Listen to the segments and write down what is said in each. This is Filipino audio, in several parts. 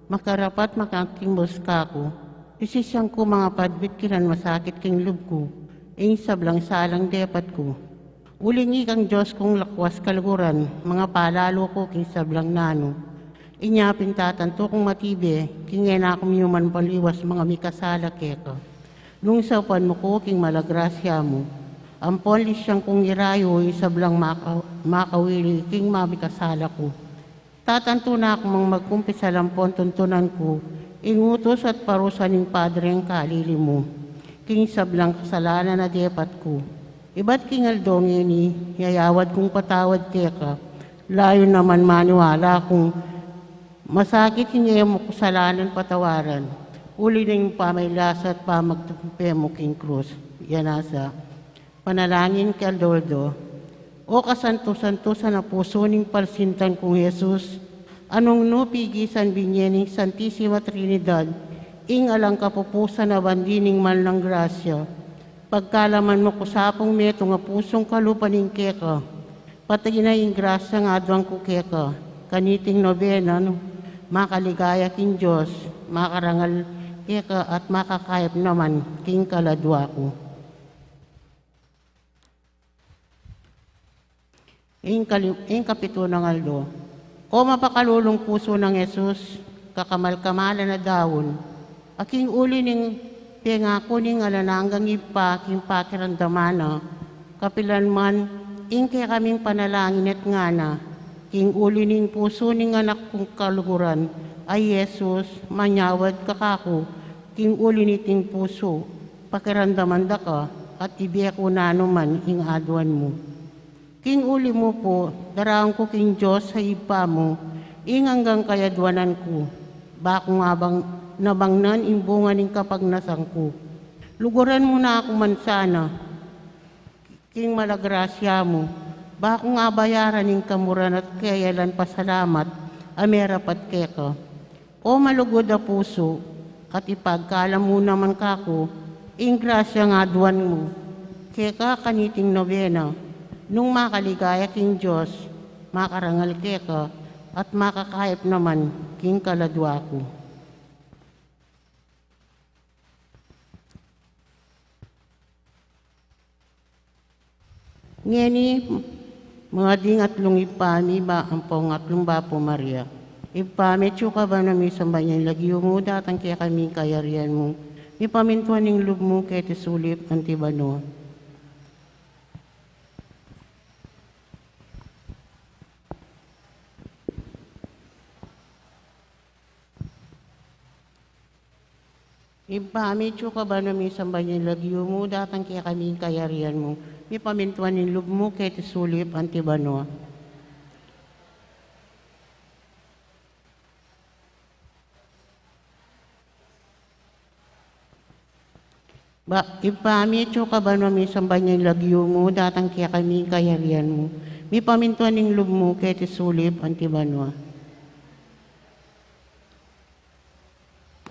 Makarapat makakimbos ka ko. Isisang ko mga padbit kiran masakit king lub ko. Ing sablang salang depat ko. Ulingi kang Diyos kong lakwas kaluguran, mga palalo ko king sablang nano. Inyapin tatanto kong matibe, kingena akong yuman paliwas mga mikasala keka. Nung saupan mo ko king malagrasya mo. Ampon lisyang kong irayo, sablang makawili king mamikasala ko. Tatanto na akong magkumpisa lampon tuntunan ko, ingutos at parusa ng Padre ang kalili mo. King sablang kasalanan na depat ko. Iba't kingal ni, yayawad kong patawad teka. Layo naman maniwala kung masakit hingi mo kasalanan patawaran. Uli na yung pamaylasa at pamagtumpe mo king krus. Yan asa. Panalangin kay Aldoldo. O kasanto-santo sa napusuning palsintan kong Jesus, anong nupigisan binyening Santissima Trinidad, ing alang kapupusan na bandining man ng grasya, pagkalaman mo kusapong meto nga pusong kalupaning keka, patay na ing grasya nga adwang ko keka, kaniting nobena, makaligaya king Diyos, makarangal keka at makakayap naman king kaladwa ko. Ing kapito ng Aldo, o mapakalulong puso ng Jesus, kakamal-kamalan na dawon, aking uli ning pengako ning alananggang ipa, king pakiramdamana, kapilan man, ing kaya kaming panalangin at ngana, king uli ning puso ning anak kong kaluguran, ay Jesus, manyawad kakako, king uli niting puso, pakiramdaman da ka, at ibiyak unano man ing adwan mo. King uli mo po, daraan ko king Diyos sa ipa mo, ing hanggang kayadwanan ko, bakong abang nabangnan imbungan ning kapagnasan ko. Luguran mo na ako man sana, king malagrasya mo, bakong abayaran ning kamuran at kayalan pasalamat, amerapat keka. O malugod na puso, at ipagkala mo naman kako, ing grasya nga adwan mo, keka kaniting nobena, nung makaligaya king Diyos, makarangal keka, at makakayap naman king kaladwa ko. Ngeni, mga ding atlong ipami ba ang pong atlong ba po Maria? Ipami, tsuka ba na may sambanyan lagyo mo, datang kaya kami kayarian mo. Ipamintuan ng lub mo kaya tisulip antibano. Ipami, tsuka ba na may sambanyan lagyo mo, datang kaya kami kayarian mo. Ipamintuan ng lub mo kaya tisulip antibano. Ipami, tsuka ba na may sambanyan lagyo mo, datang kaya kami kayarian mo. Ipamintuan ng lub mo kaya tisulip antibano.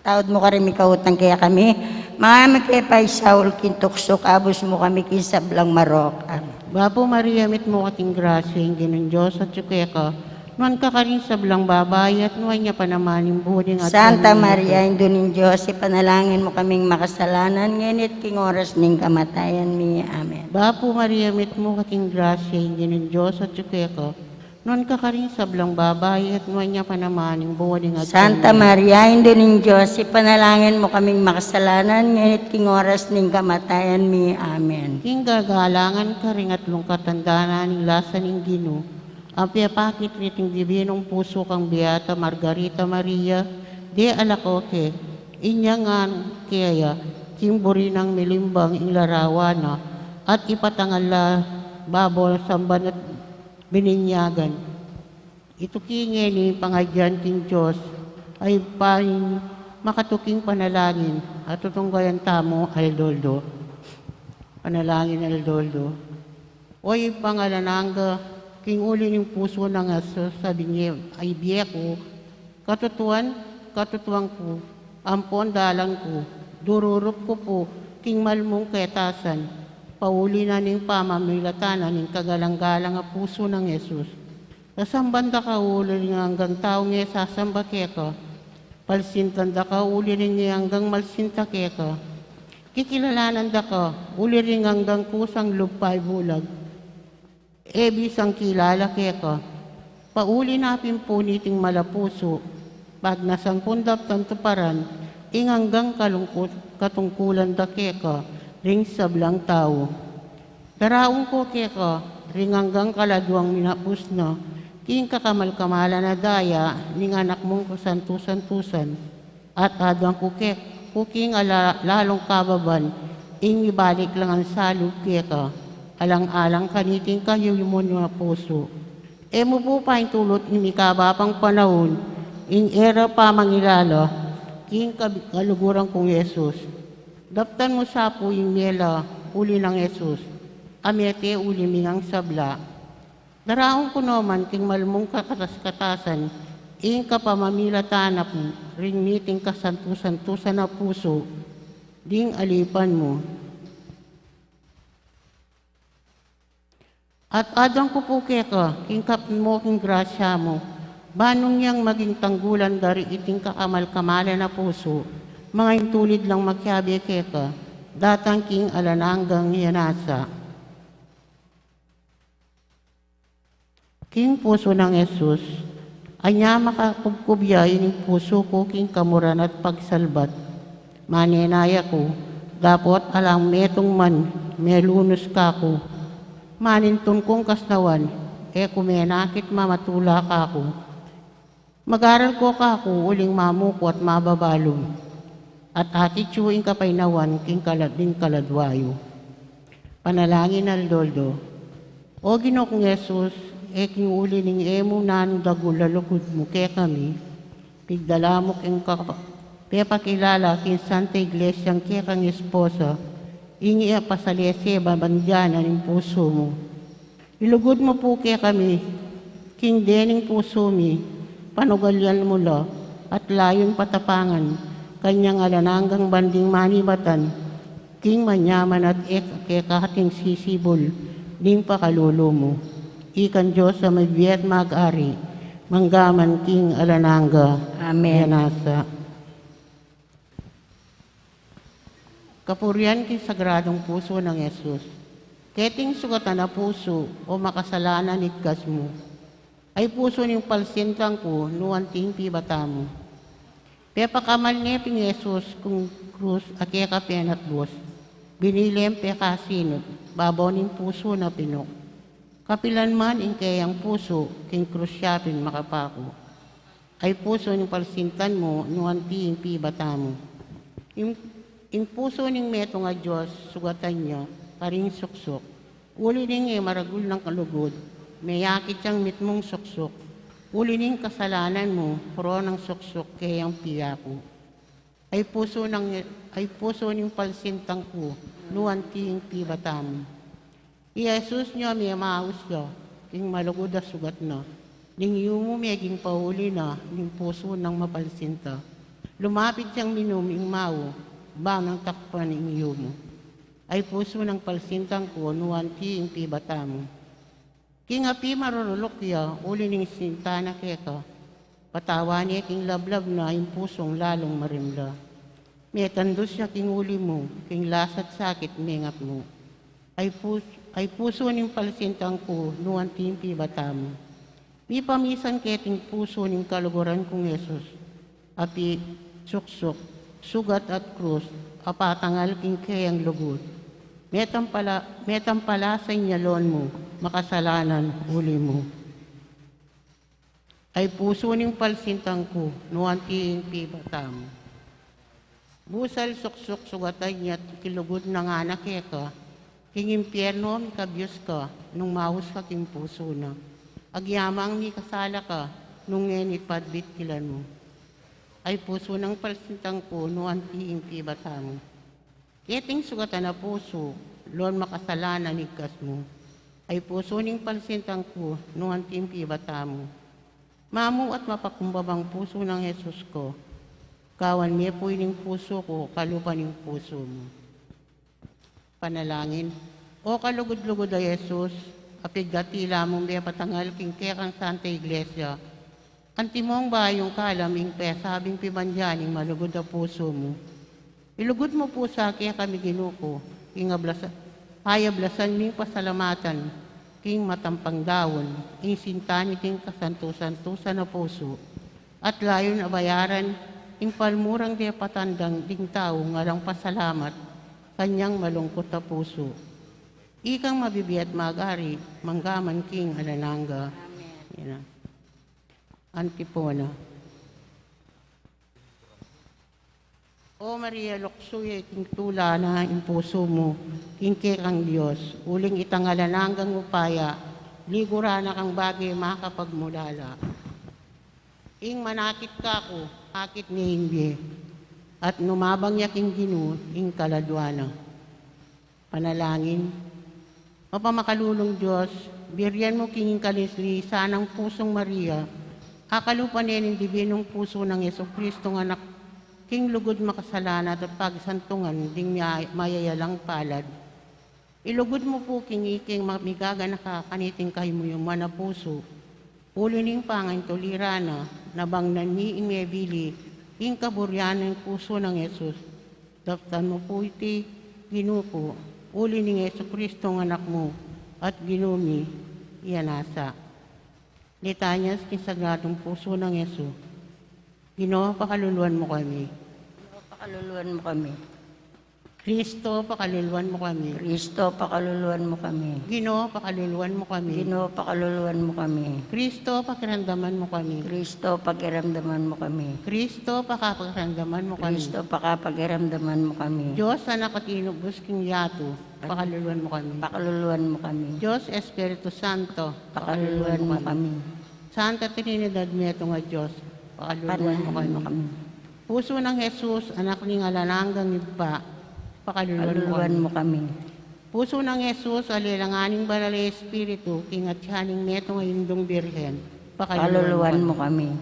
Tawad mo ka rin mikawutang kaya kami. Mga kay Saul kintuksok, abos mo kami kinsablang marok. Bapo Maria, mit mo kating grasya, yung ginon Diyos at tsukeka. Nuan ka rin sablang babay at nuan niya pa naman yung buding at Santa Maria, Indunin Diyos, ipanalangin mo kaming makasalanan, ngunit king oras ning kamatayan mi. Amen. Bapo Maria, mit mo kating grasya, yung ginon Diyos at tsukeka. Nuan ka rin sablang babay at nuan niya pa naman yung buding at Santa Maria, Indunin Diyos, ipanalangin mo kaming makasalanan, ngunit king oras ning kamatayan mi. Amen. King gagalangan ka rin at lungkatandana ng lasa ng Gino. Ang piyapakit riting dibinong puso kang Beata Margarita Maria, de alakoke, inyangan kaya, kimburi ng milimbang ilarawana, at ipatangala babol samban at bininyagan. Ito kinge ni pangadyan king Diyos, ay paing makatuking panalangin, at tutunggayan tamo Aldoldo. Panalangin Aldoldo. Oy pangalananga, king uli ng puso ng aso, sabi niya, ay biya ko, katutuan ko, ampon dalang ko, dururup ko po, king malmong ketasan, pauli na ning pamamilatan ning kagalang-galang ang puso ng Jesus. Kasambanda ka ulo ning hanggang taong sasamba keka, Palsintan da ka, uli rin niya hanggang malsinta keka. Kikilalanan da ka, uli rin hanggang kusang lupay bulag. Ebis ang kilala keka. Pauli napin puniting malapuso. Pag nasang pundap tantuparan, inganggang katungkulan da keka, ring sablang tao. Daraong ko keka, ring hanggang kaladwang minapus na, king kakamal-kamala na daya, ning anak mong kusantusan-tusan, at adwang kuking lalong kababan, ing ibalik lang ang salub keka, alang-alang kaniting kayo yung mga puso. E mo po pa yung tulot inikabapang panahon, ing era pa mangilala, king kaluguran kong Yesus. Daptan mo sa po yung mela, uli ng Yesus, amete uli mingang sabla. Daraong ko naman king malmong kakatas-katasan, ing kapamamilatan po, ring miting kasantusan-tusan na puso, ding alipan mo. At adang ko po keka, king kapin mo king grasya mo, banong niyang maging tanggulan dari iting kakamal-kamala na puso, mga intulid lang magkyabi keka, datang king alananggang yanasa. King puso ng Yesus, anya makakubkubya ining puso ko king kamuran at pagsalbat. Maninaya ko, dapat alang metong man, melunos ka ko. Manintun kong kasnawan, kumenakit mamatula ka ko. Mag-aral ko ka ko, uling mamuko at mababalong. At atitsuing kapainawan king din kaladwayo. Panalangin al doldo. O Ginoong Yesus, king uli ning emo nanong dagulalukod mo kaya kami, pigdala mo king pepakilala king Santa Iglesia kaya kang esposa, ingi pasalese babandyanan ng puso mo. Ilugod mo po kaya kami, king dening puso mi, panugalyan mo la, at layon patapangan, kanyang alananggang banding manibatan, king manyaman at kaya kahating sisibol, ding pakalulo mo. Ikan Diyos sa may biyat mag-ari, manggaman king alananga. Amen. Yanasa. Kapurian king sagradong puso ng Yesus. Keting sugatan na puso o makasalanan itkas mo. Ay puso ning palsintang ko nuanting pibata mo. Pepakamal niya ping Yesus kung krus akeka penat bos. Binilem pekasinot, babaw ning puso na pinok. Kapilan man ing kayang puso, king krusyapin makapako. Ay puso ning palsintan mo, nuanti ing pibata mo. Ing puso ning meto nga Diyos, sugatan niya, paring suksok. Uli ning maragul ng kalugod, mayakit siyang mitmong suksok. Uli ning kasalanan mo, pro ng suksok kayang piyako. Ay puso ning palsintang ko, nuanti ing pibata mo. Jesus niya may maus niya, king malugod na sugat na, ning yumo may ging pauli na, ning puso ng mapalsinta. Lumapit siyang minuming mao, bangang takpan ng yumo. Ay puso ng palsintang ko, nuwanti ing pibata mo. King api marurulok ya, uli ning sinta na keka, patawa niya king lablab na, ing pusong lalong marimla. May tandos siya king uli mo, king lasat sakit mengap mo. Ay puso ning palsintang ko, nuanting pibata mo. Di pamisan keting puso ning kaluguran kong Yesus. Api suksok, sugat at krus, apatangal king kayang lugod. Metampala sa inyalon mo, makasalanan uli mo. Ay puso ning palsintang ko, nuanting pibata mo. Busal suksok sugatan niya at kilugod ng anak eka, king impyerno mi kabyos ka, nung mahus ka king puso na. Agyamang mi kasala ka, nung ngenit padbit kilan mo. Ay puso ng palsintang ko, nuanti impi bata mo. Keting sugatan na puso, lon makasalanan igkas mo. Ay puso ning palsintang ko, nuanti impi bata mo. Mamu at mapakumbabang puso ng Jesus ko, kawan mi po ning puso ko, kalupan ning puso mo. Panalangin. O kalugod-lugod na Jesus, apigdatila mong may patangal king kekang Santa Iglesia, Antimong bayong kalaming sabing pimandyaning malugod na puso mo. Ilugod mo po sa kaya kami ginuko, hayablasan ming pasalamatan, king matampang dawon, ing sintani ting kasantusan-tusan na puso, at layon na bayaran, ing palmurang di patandang ding tao ngalang pasalamat, kanyang malungkot na puso. Ikang mabibiat magari, manggaman king alalangga. Yan na. Antipona. O Maria Loksuye, king tula na ang puso mo, king kang Diyos, uling itangalananggang upaya, ligura na kang bagay makapagmulala. Ing manakit ka ko, akit ni hindi, at numabang yaking ginu, ing kaladwana. Panalangin, mapamakalulong Diyos, biryan mo king kalisli, sanang pusong Maria, akalupanin ng dibinong puso ng Jesucristo ng anak, king lugod makasalanat at pagsantungan ding mayayalang palad. Ilugod mo po king iking mamigaga nakakaniting kayo mo yung mana puso. Ulining pangan tulirana, nabang nani imebili, ing kaburyan ng puso ng Jesus. Daptan mo po iti ginuko, ulining Jesucristo ng anak mo, at ginumi, iyanasa. Litanyas kisagradong puso ng Yesu. Ginoo, pakaluluan mo kami. Pakaluluan mo kami. Kristo, pakaluluan mo kami. Kristo, pakaluluan mo kami. Ginoo, pakaluluan mo kami. Ginoo, pakaluluan mo kami. Kristo, pakiramdaman mo kami. Kristo, pakiramdaman mo kami. Kristo, pakapakiramdaman mo kami. Kristo, pakapakiramdaman mo kami. Diyos, anak at inubos king yato, pakaluluan mo kami. Pakaluluan mo kami. Diyos, Espiritu Santo, Pakaluluan mo kami. Santa Trinidad, meto nga Diyos, pakaluluan mo Pakaluluan mo kami. kami. Puso ng Jesus, anak ni alananggang iba, pakaluluan mo kami. Pakaluluan mo kami. Puso ng Jesus, alilanganing banal na Espiritu, kingatsyaning neto ng indong birhen, Pakaluluan mo kami.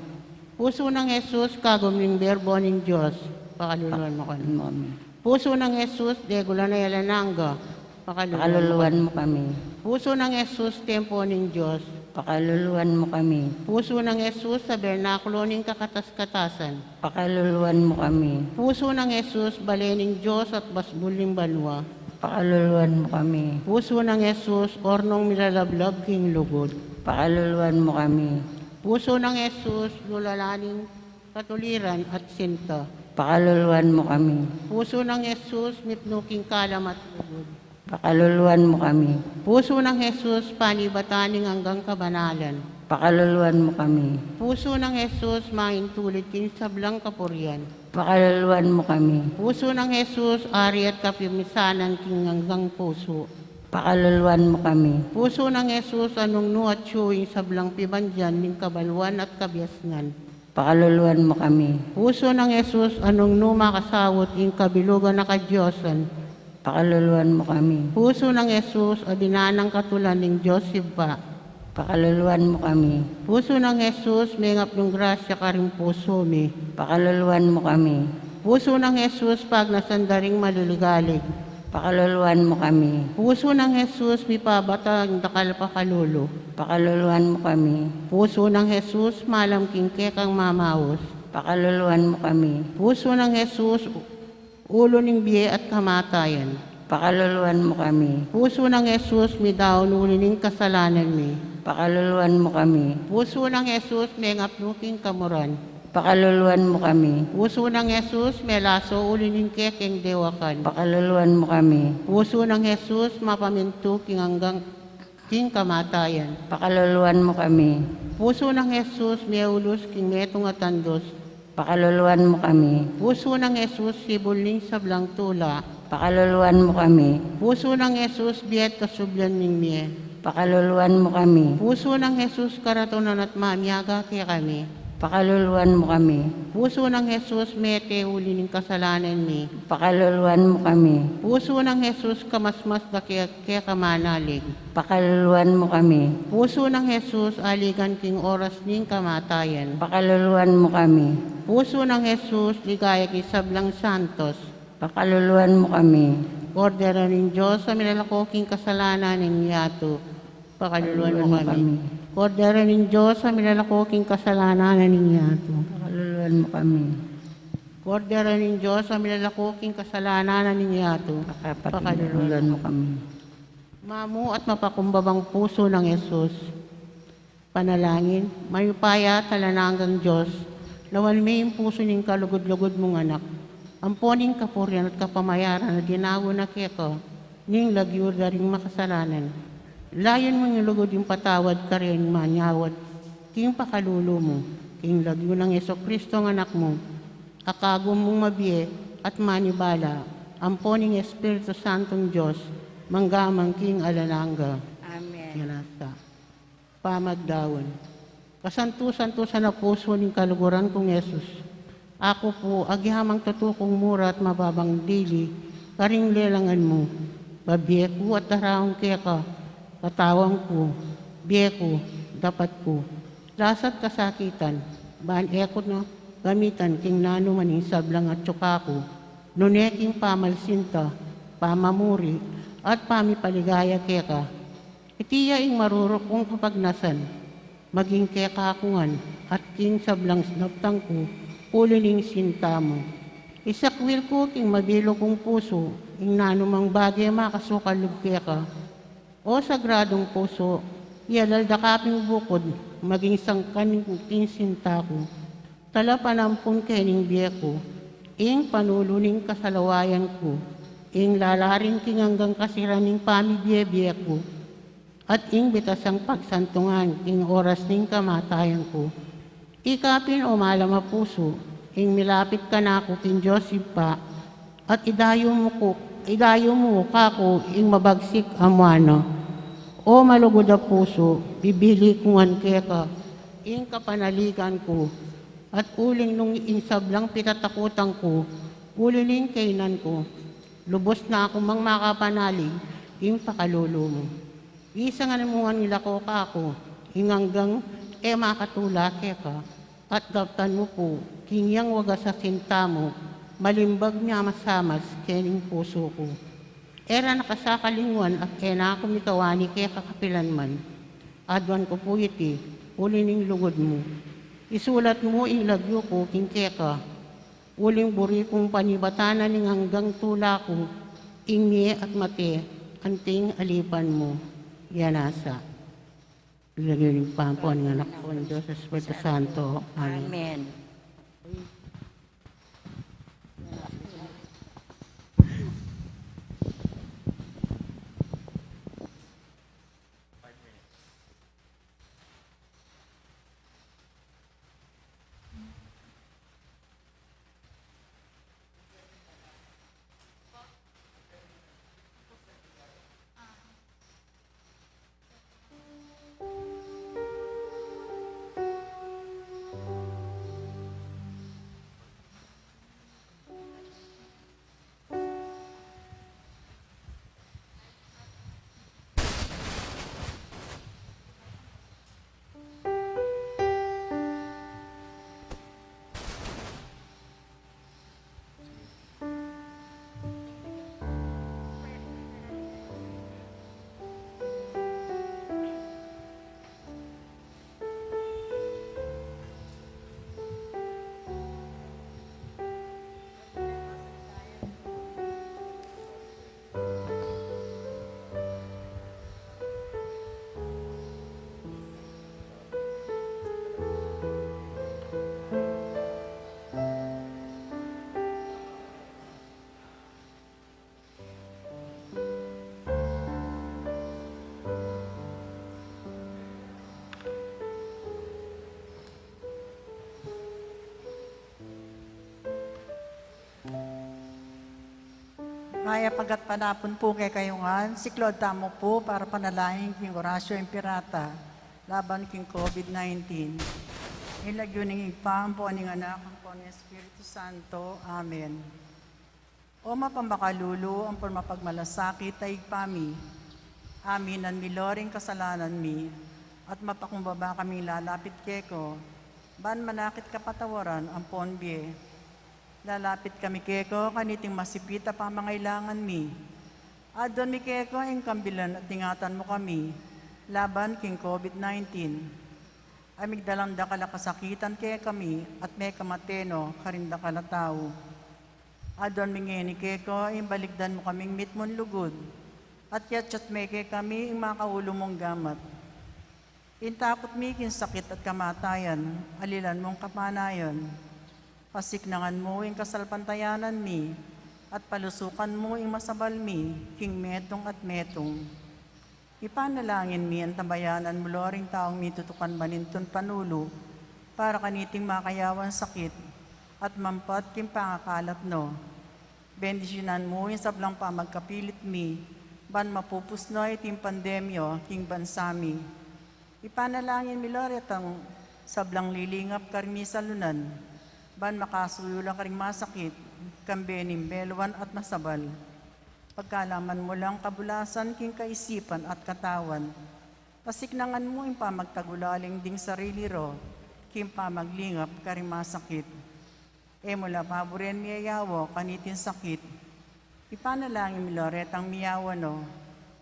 Puso ng Jesus, kaguming berbo ng Diyos, pakaluluan mo kami. Pakaluluan mo kami. Puso ng Jesus, degula na yalananga, Pakaluluan mo kami. Puso ng Jesus, tempo ng Diyos. Pakaluluan mo kami. Puso ng Jesus, sa bernakulo ng kakatas-katasan. Pakaluluan mo kami. Puso ng Jesus, balening Diyos at basbuling banwa. Pakaluluan mo kami. Puso ng Jesus, ornong milalablab king lugod. Pakaluluan mo kami. Puso ng Jesus, lulalaning katuliran at sinta. Pakaluluan mo kami. Puso ng Jesus, mitnuking kalam at lugod. Pakaluluan mo kami. Puso ng Jesus, panibataning hanggang kabanalan. Pakaluluan mo kami. Puso ng Jesus, maintulid king sablang kapurian. Pakaluluan mo kami. Puso ng Jesus, ari at kapimisanan king hanggang puso. Pakaluluan mo kami. Puso ng Jesus, anong nu at siyuing sablang pibandyan ning kabalwan at kabiasnan. Pakaluluan mo kami. Puso ng Jesus, anong nu makasawot ing kabilugan na kadyosan. Pakaluluan mo kami. Puso ng Jesus, abinanang katulan ng Diyos Iba. Pakaluluan mo kami. Puso ng Jesus, mengap ng grasya ka rin puso mi. Pakaluluan mo kami. Puso ng Jesus, pag nasandaring maliligalig. Pakaluluan mo kami. Puso ng Jesus, mi pabata ang dakal pakalulo. Pakaluluan mo kami. Puso ng Jesus, malam kingke kang mamawos. Pakaluluan mo kami. Puso ng Jesus, ulo ng biye at kamatayan. Pakaluluan mo kami. Puso ng Jesus, mi daon uli ng kasalanan mi. Pakaluluan mo kami. Puso ng Jesus, may ngapnuking kamuran. Pakaluluan mo kami. Puso ng Jesus, may laso uli ng kekeng dewakan. Pakaluluan mo kami. Puso ng Jesus, mapaminto king hanggang king kamatayan. Pakaluluan mo kami. Puso ng Jesus, may ulos king metong atandos. Pakaluluan mo kami. Puso ng Jesus, sibuling sablang tula. Pakaluluan mo kami. Puso ng Jesus, biyat kasublan ng miye. Pakaluluan mo kami. Puso ng Jesus, karatonan at mamiyaga kaya kami. Pakaluluan mo kami. Puso ng Jesus, mete uli ng kasalanan mi. Pakaluluan mo kami. Puso ng Jesus, kamasmas da kaya kamanalig. Pakaluluan mo kami. Puso ng Jesus, aligan king oras ning kamatayan. Pakaluluan mo kami. Puso ng Jesus, ligaya kisablang santos. Pakaluluan mo kami. Ordera ng Diyos sa minalakoking kasalanan ng yato. Pakaluluan mo kami. Kordero ng Diyos sa milalakoking kasalanan ninyo. Pakaluluan mo kami. Kordero ng Diyos sa milalakoking kasalanan ninyo. Pakaluluan mo kami. Mamu at mapakumbabang puso ng Yesus. Panalangin, mayupaya talananggang Diyos, lawan may puso ning kalugod-lugod mong anak. Amponing kapurian at kapamayaran na dinawo na keko, ning lagyur daring makasalanan. Layon mong ilugod yung patawad ka rin manyawad, king pakalulo mo, king lagyo ng Yeso Kristo ang anak mo, akagom mong mabiye at manibala, amponing Espiritu Santong Diyos, manggamang king alananga. Amen. Yanasa. Pamagdawon. Kasantu-santusan na puso ng kaluguran kong Yesus. Ako po, agyahamang tutukong mura at mababang dili, karing lelangan mo. Babiye ko at daraong kaya ka, katawang ko, biye ko, dapat ko. Lasat kasakitan, baan ekot na gamitan king nano maning sablang at tsuka ko. Nuneking pamalsinta, pamamuri, at pamipaligaya kaya ka. Itiya ing marurok kong kapagnasan, maging kekakungan at king sablang sinaptang ko, ulining sinta mo. Isakwil ko king mabilo kong puso, ing nanumang bagay makasukalog keka. O sagradong puso, iyalal dakaping bukod, maging sangkaning king sinta ko. Talapanampun kening biye ko, ing panuluning kasalawayan ko, ing lalaring king hanggang kasiraning pamibiye-biye ko, at ing bitasang pagsantungan, ing oras ning kamatayan ko. Ikapin o malama puso, ing milapit ka na ako king Diyos pa, at idayo mo kako, ing mabagsik amwano. O malugod na puso, bibili kungan keka, ing kapanaligan ko, at uling nung ing sablang pitatakutan ko, ulining kainan ko. Lubos na ako mang makapanalig, ing pakalulo mo. Isa nga namungan nila ko kako, ing hanggang makatula keka, at daptan mo po, kingyang waga sa sinta mo, malimbag niya masamas, kening puso ko. Era nakasakalinguan at ena ako mikawani kaya kakapilan man. Adwan ko po iti, ulining lugod mo. Isulat mo ilagyo ko king keka, uling buri kong panibatanan ning hanggang tula ko, ingye at mate, anting alipan mo. Yanasa. Ilagay yung pampon ng anak ko ng Diyos sa Espiritu Santo. Amen. Amen. Maya pagat panapon po kay kayungan, siklod tamo po para panalangin king Horacio Impirata, laban king COVID-19. Ilagyo ning igpampo ning anak ang po ni Espiritu Santo. Amen. O mapambakalulo ang mapagmalasakit ay igpami. Amin ang miloring kasalanan mi, at mapakumbaba kaming lalapit keko, ban manakit kapatawaran ang ponbie. Lalapit kami keko, kaniting masipita pamangailangan mi. Adon mi keko, ang kambilan at tingatan mo kami. laban king COVID-19. Amigdalang da kalakasakitan kaya kami at may kamateno karinda kalatao. Adon mingeni keko imbaligdan mo kaming mitmon lugod at yatchat may kay kami ing makaulo mong gamat. Intakot mi kin sakit at kamatayan, alilan mong kapanayon. Pasiknangan mo ing kasalpantayanan mi at palusukan mo ing masabal mi king metong at metong. Ipanalangin mi ang tambayanan mo loring taong mitutukan maninton panulo para kaniting makayawan sakit at mampat king pangakalat no. Bendisyonan mo yung sablang pa magkapilit mi ban mapupusno iting pandemyo king bansami. Ipanalangin mi loret ang sablang lilingap karmi sa lunan ban makasuyulang karing masakit kambenim belwan at masabal. Pagkalaman mo lang kabulasan king kaisipan at katawan. Pasiknangan mo yung pamagtagulaling ding sarili ro, king pamaglingap karing masakit. E mula paboren miyayawo kanitin sakit. Ipanalangin mi loret ang miyawa no,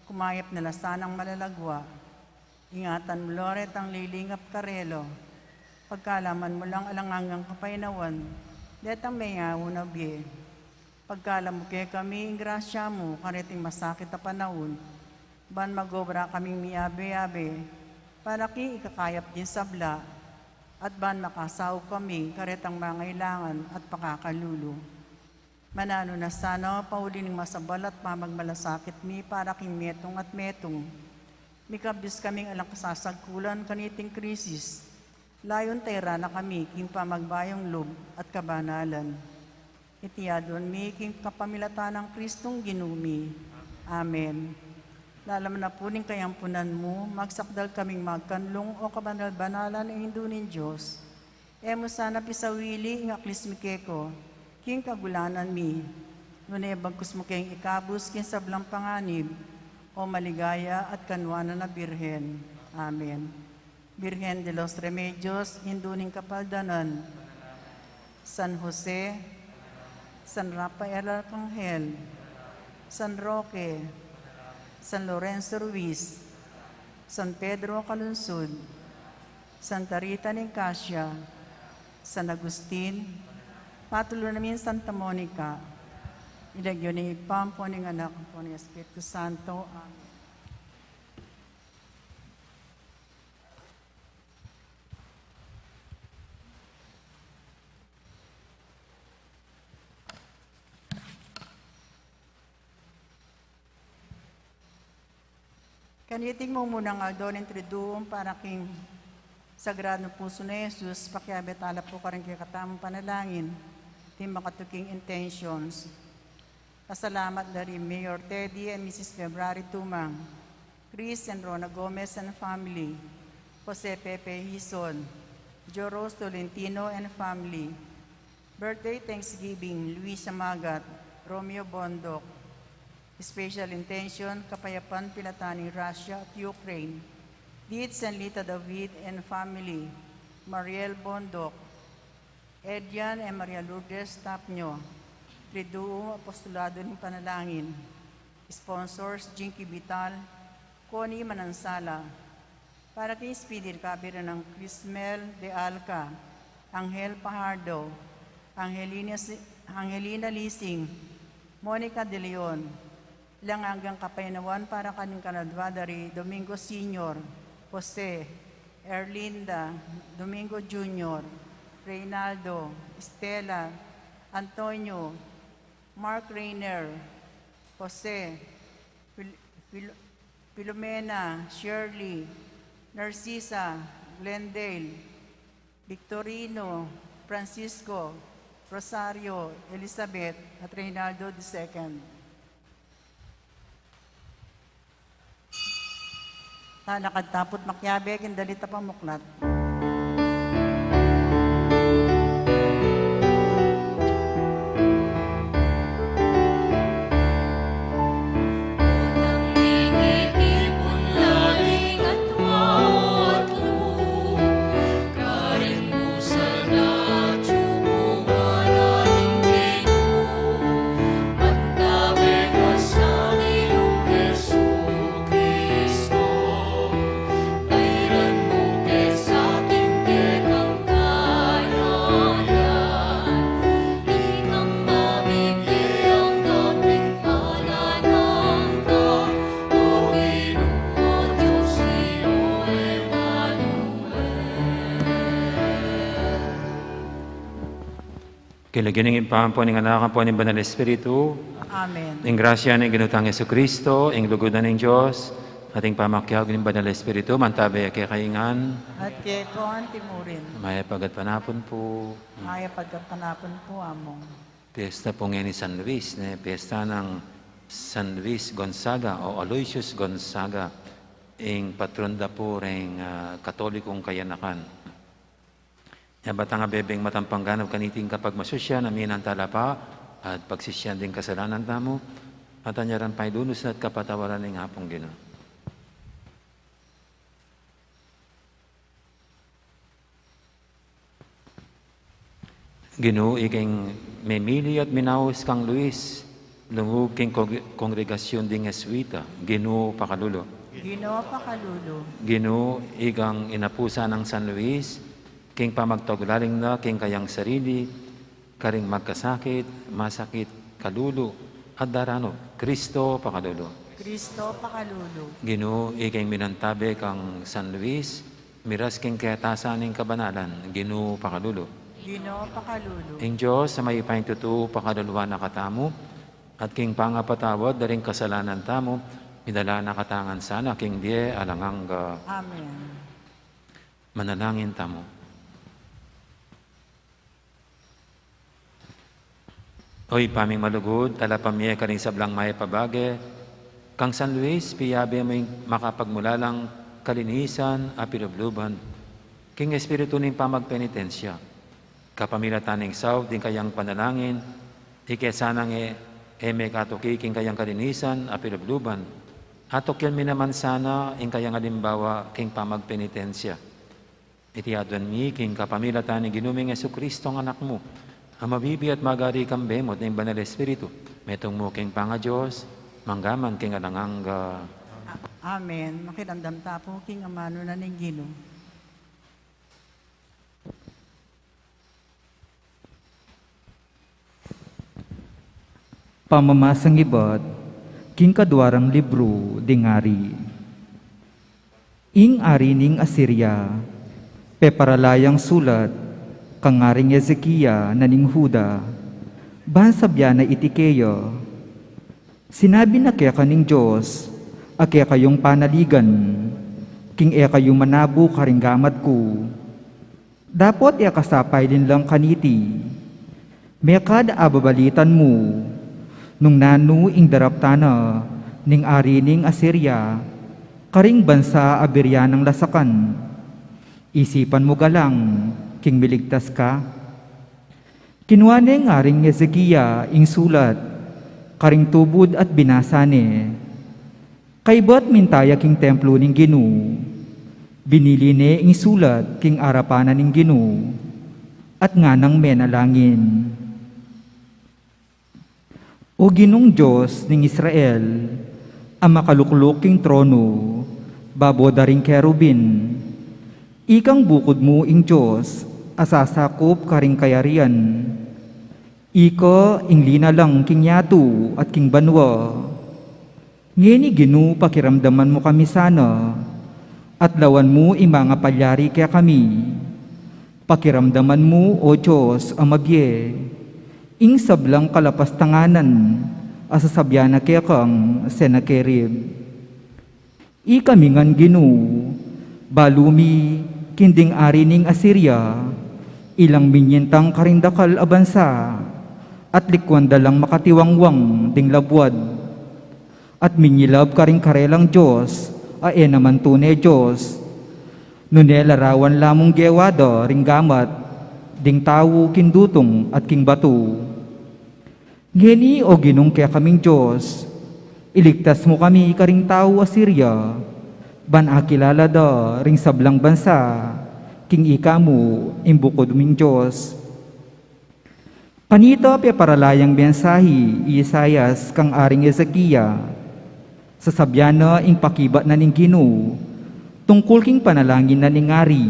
kumayap na lasanang malalagwa. Ingatan mo loret ang lilingap karelo. Pagkalaman mo lang alangangang kapainawan, detang miyawo na biye. Pagkala mo kaya kami, ingrasya mo, kaniting masakit na panahon, ban magobra kaming miyabe-yabe, para ki ikakayap din sabla, at ban makasaw kami, karetang mangailangan at pakakalulu. Manano na sana, pauli ng masabal at pamagmalasakit mi, para king metong at metong. Mikabis kaming alang kasasagkulan, kaniting krisis, layon tayra na kami, king pamagbayong loob at kabanalan. Itiyadon mi king kapamilatan ng Kristong ginumi. Amen. Lalam na po ning kayampunan mo, magsakdal kaming magkanlong o kabanal-banalan ng Hindunin Diyos. Emo sana pisawili ing aklis mi keko, king kagulanan mi. Ngunit bagkus mo kayong ikabus king sablang panganib, o maligaya at kanwana na Birhen. Amen. Birhen de los Remedios, Hindunin Kapaldanan, San Jose, San Rafael Arcangel, San Roque, San Lorenzo Ruiz, San Pedro Calunsud, Santa Rita Nicasio, San Agustin, patuloy namin Santa Monica, ilagyo ni Pampo ng anak po ni Espiritu Santo. Amen. Kaniting mo muna nga doon intriduum para king Sagrado Puso na Jesus, pakiabetala po ka rin kay katamang panalangin, tim makatuking intentions. Pasalamat na rin Mayor Teddy and Mrs. February Tumang, Chris and Rona Gomez and family, Jose Pepe Hison, Joe Rose Tolentino and family, birthday Thanksgiving, Luisa Magat, Romeo Bondok, special intention, Kapayapan Pilataning Russia at Ukraine, Deeds and Lita David and family, Mariel Bondok, Edian and Maria Lourdes Tapnyo, Triduum Apostolado ng Panalangin, sponsors Jinky Vital, Connie Manansala, para kay Speedy Recovery ng Crismel de Alca, Angel Pajardo, Angelina Lising, Monica De Leon, ilang hanggang kapainawan para kaning kanadwadari, Domingo Senior, Jose, Erlinda, Domingo Junior, Reynaldo, Estela, Antonio, Mark Rainer, Jose, Filomena, Shirley, Narcisa, Glendale, Victorino, Francisco, Rosario, Elizabeth, at Reynaldo II. Nakadtapot makyabe, kindalita pamuklat. Kilagyan ng impampo ng anak po ng Banal Espiritu, Amen. ng grasya ng ginutang Yesu Kristo, ng lugodan ng Diyos, ating pamakyag ng Banal Espiritu, mantabi kay kaingan, At kay Koan Timurin, maya pagat panapon po. maya pagkapanapon po among. Piyesta po ngayon ni San Luis, piyesta ng San Luis Gonzaga o Aloysius Gonzaga, ang patron da po ring katolikong kayanakan. Bata nga bebeng matampanggan of kaniting kapag masusya na minang talapa at pagsisyan din kasalanan tamo at anyaran pa'y dunos at kapatawaran ng hapong Ginoo. Ginoo iking memili at minawas kang Luis, lungog king kongregasyon ding Eswita, Ginoo pakalulo. Ginoo pakalulo. Ginoo igang inapusa ng San Luis, king pamagtaglaling na king kayang sarili, karing magkasakit, masakit, kalulo, at darano, Kristo pakalulo. Kristo pakalulo. Ginoo iking minantabe kang San Luis, miras king kayatasan ng kabanalan, Ginoo pakalulo. Ginoo pakalulo. Ang Diyos sa may pahintuto pakaluluwa na katamo, at king pangapatawad daring kasalanan tamo, midala na katangan sana king die alangang Amen. manalangin tamo. Oy, paming malugod, tala pamye ka rin sablang may pabage, kang San Luis, piyabe mo makapagmulalang kalinisan, apilubluban, king espiritu ning pamagpenitensya, kapamilataning saw, din kayang panalangin, ikesanang eme katuki, king kayang kalinisan, apilubluban, atok yan minaman sana, ing kayang alimbawa, king pamagpenitensya. Itiadwan mi, king kapamilataning ginuming Yesu Kristo ang anak mo, ang mabibi at magari kang bemot ng Banal Espiritu, metong mo king panga Diyos, manggaman king alangang Amen. Makiramdam tapo king amano na ning Ginoo. Pamamasang ibat, king kadwarang libro dingari. Ing ari ning Assyria, peparalayang sulat, kangaring Ezekiya na ning Huda, bansabya na itikeyo. Sinabi na kaya kaning Diyos, kaya kayong panaligan, king kayong manabo karing gamat ko. Dapat kasapay din lang kaniti, may kada ababalitan mo, nung nanu ing daraptana, ning ari ning Assyria, karing bansa Abiryanang lasakan. Isipan mo galang, king miligtas ka. Kinuha nga ring Ezekiya ing sulat, karing tubod at binasane. Kay ba't mintaya king templo ning Ginoo, binili ne ing sulat king arapanan ning Ginoo, at nga nang menalangin. O Ginong Diyos ning Israel, ang makaluklok king trono, baboda ring kerubin, ikang bukod mo ing Diyos, asasakop karing kayarian. Iko ing linalang king yato at king banwa. Ngini Ginoo pakiramdaman mo kami sana, at lawan mo ing mga palyari kaya kami. Pakiramdaman mo, O Diyos, ang mabye, ing sablang kalapastanganan, asasabyana kaya kang Senakerib. Ikamingan Ginoo, balumi, kinding ari ning Assyria, ilang minyentang karindakal abansa, at likwan dalang makatiwangwang ding labwad. At minyilab karing karelang Diyos, naman tunay Diyos, nunelarawan lamong gewado ring gamat, ding tawo kindutong at king batu. Ngeni o Ginong kaya kaming Diyos, iligtas mo kami karing tawo Assyria, ban akilala da ring sablang bansa, king ika mo imbukod ming Diyos. Panito peparalayang mensahi Isayas kang aring Ezekiya, sasabyana ing pakibat na ning Ginoo, tungkol king panalangin na ning ari.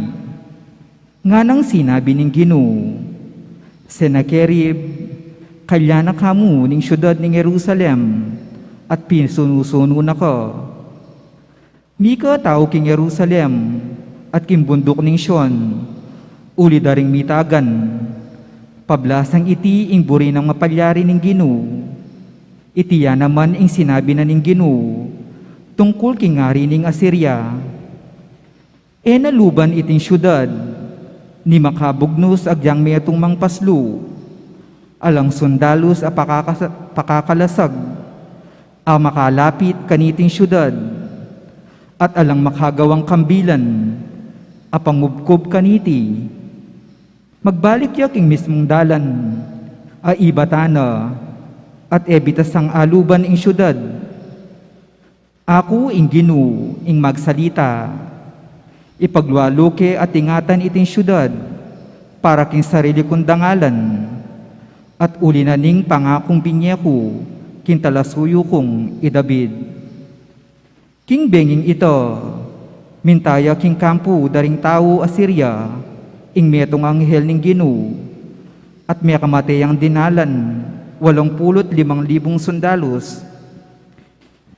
Nga nang sinabi ning Ginoo, Senakerib, kalyana kamu ning syudad ning Jerusalem, at pinsunusuno na ka. Mika tao king Jerusalem, at king bundok ning Sion, uli daring mitagan, Pablasang iti ing buri ng mapalyari ning Ginoo. Itiya naman ing sinabi na ning Ginoo tungkol kingari ning Assyria. E naluban iting syudad, ni makabugnos agyang metong mangpaslu, alang sundalos a pakakalasag, a makalapit kaniting syudad, at alang makagawang kambilan, a pangubkob kaniti. Magbalik ya king mismong dalan, a ibatana, at ebitas ang aluban ing syudad. Ako ing Ginoo ing magsalita, ipaglualuke at ingatan iting syudad, para king sarili kong dangalan, at uli na ning pangakong binyeko, king talasuyo kong idabid. King benging ito, mintaya king kampo daring tao Assyria, ing metong anghel ning Ginoo, at may kamatayang dinalan, 85,000 sundalos.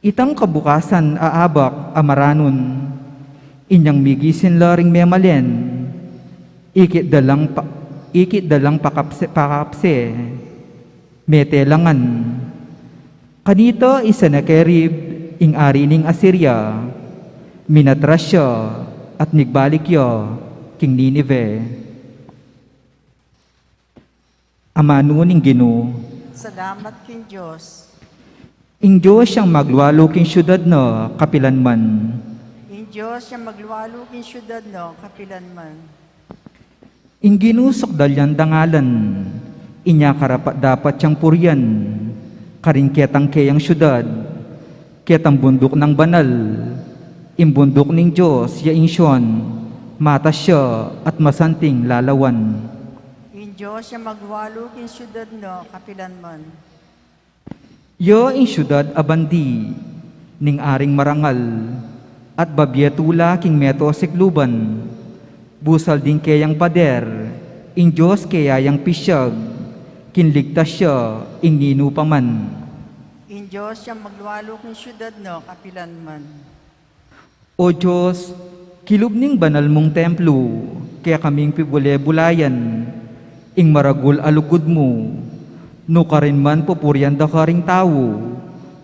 Itang kabukasan aabak amaranon, inyang migisin laring memalen, ikit dalang pakapse, metelangan. Kanito isa na kerib, ing ari ning Assyria, minatras siya at nigbalik yo, king Ninive. Amano ning Ginoo, Salamat king Diyos. ing Diyos siyang magluwalo king syudad no, kapilanman. Ing Diyos yung magluwalo king syudad no, kapilanman. Ing ginusok dalyan dangalan, inya karapat dapat siyang puryan, karing ketang keyang syudad, ketang bundok ng banal, imbundok ning Diyos, ya insyon, mata siya at masanting lalawan. Ing Diyos yung magluwalo king syudad no, kapilanman. Yo ing syudad abandi, ning aring marangal, at babyetula king meto sikluban, busal din kayang pader, ing Diyos kayayang pisyag, kinligtas siya, ing ninu paman. Ing Diyos yung magluwalo king syudad no, kapilanman. O Diyos, kilubning banal mong templo, kaya kaming pibule-bulayan, ing maragul alugod mo, no karin man pupuryan da karing tao,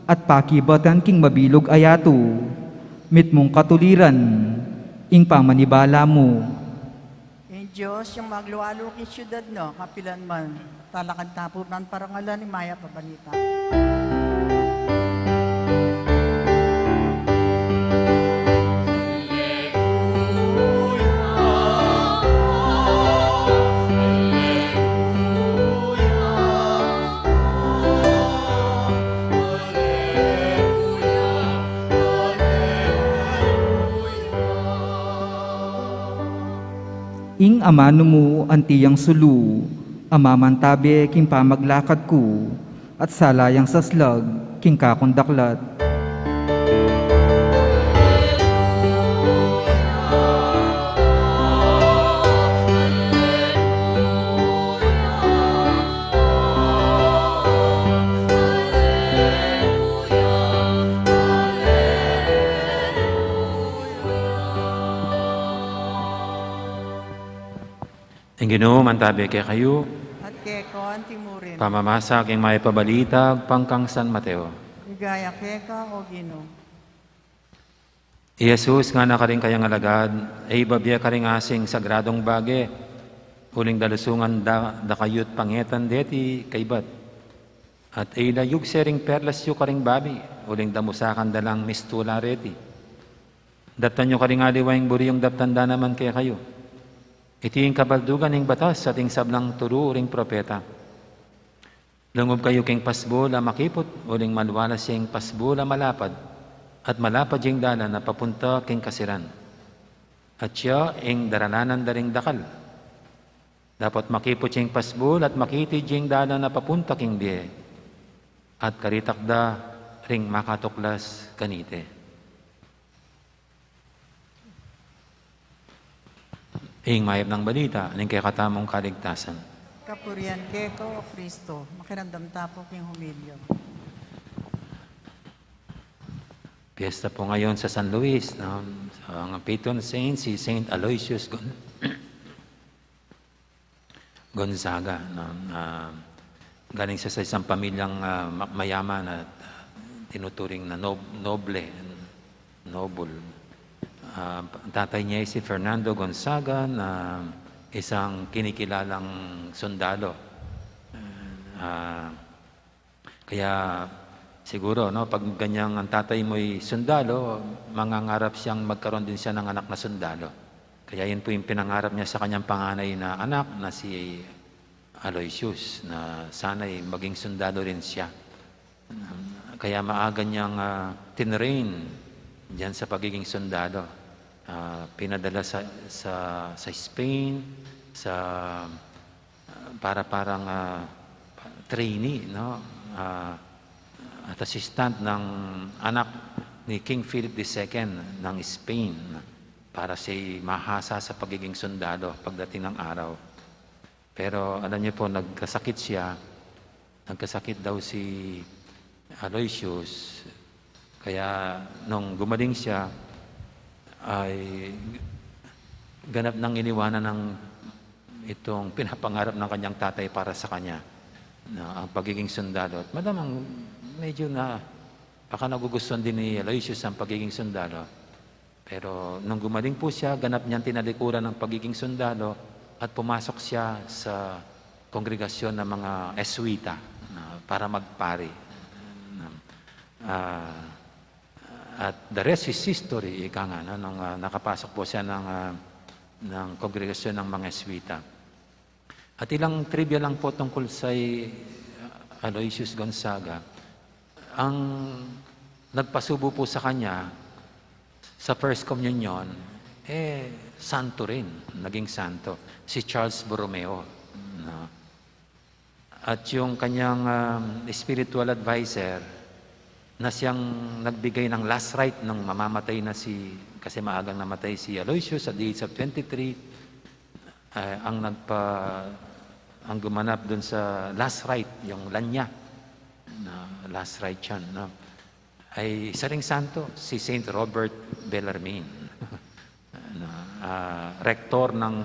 at pakibatan king mabilog ayato, mit mong katuliran, ing pamanibala mo. Ing Diyos yung magluwalo king syudad no, kapilanman. Talakad tapo man parangalan ni Maya Pabanita. Ing amano mo antiyang sulu, amamantabe king pamaglakad ko, at salayang saslag king kakondaklat. Ang Ginoo mantabi kay kayo, At kekon timurin. pamamasa king may pabalitag pangkang San Mateo. Igaya keka o Ginoo. Jesus nga nakaring kayang alagad, ay babya karing asing sagradong bage, uling dalusungan da kayut pangetan deti kaybat. At ay layug sering perlas yu karing babi, uling damusakan dalang mistula reti. Daptan yu karing aliwayng buri yung daptanda naman kaya kayo. Iti yung kabaldugan ng batas sa ting sablang turu ring propeta. Lungob kayo king pasbo la makipot, uling malwalas yung pasbo la malapad, at malapad yung dala na papunta king kasiran. At siya ing daralanan daring dakal. Dapat makipot yung pasbo at makitid yung dala na papunta king biye. At karitakda ring makatuklas kanite. Ing mayab ng balita, aning kay katamong kaligtasan. Kapurian keko o Kristo. Makiramdam tapo king humilyo. Piyesta po ngayon sa San Luis, ang patron saint si Saint Aloysius Gonzaga. No? Galing siya sa isang pamilyang mayaman at tinuturing na noble. Ang tatay niya ay si Fernando Gonzaga na isang kinikilalang sundalo. Kaya siguro, no, pag ganyang ang tatay mo'y sundalo, mangangarap siyang magkaroon din siya ng anak na sundalo. Kaya yun po yung pinangarap niya sa kanyang panganay na anak na si Aloysius, na sana'y maging sundalo rin siya. Kaya maaga niyang tinrain diyan sa pagiging sundalo. Pinadala sa Spain, para parang trainee, no? At assistant ng anak ni King Philip II ng Spain para siya mahasa sa pagiging sundalo pagdating ng araw. Pero alam niyo po, nagkasakit daw si Aloysius. Kaya nung gumaling siya, ay ganap nang iniwanan ng itong pinapangarap ng kanyang tatay para sa kanya, na ang pagiging sundalo. At malamang medyo baka nagugustuhan din ni Aloysius ang pagiging sundalo. Pero nung gumaling po siya, ganap niyang tinalikuran ng pagiging sundalo at pumasok siya sa kongregasyon ng mga Eswita para magpari. At the rest is history, ika nga, nung nakapasok po siya ng kongregasyon ng mga Eswita. At ilang trivia lang po tungkol sa Aloysius Gonzaga. Ang nagpasubo po sa kanya sa First Communion, santo rin, naging santo, si Charles Borromeo. At yung kanyang spiritual advisor, na siyang nagbigay ng last rite nung mamamatay na kasi maagang namatay si Aloysius at the age of 23, ang gumanap dun sa last rite, yung lanya, na last rite yan, no? Ay isa ring santo, si Saint Robert Bellarmine, rektor ng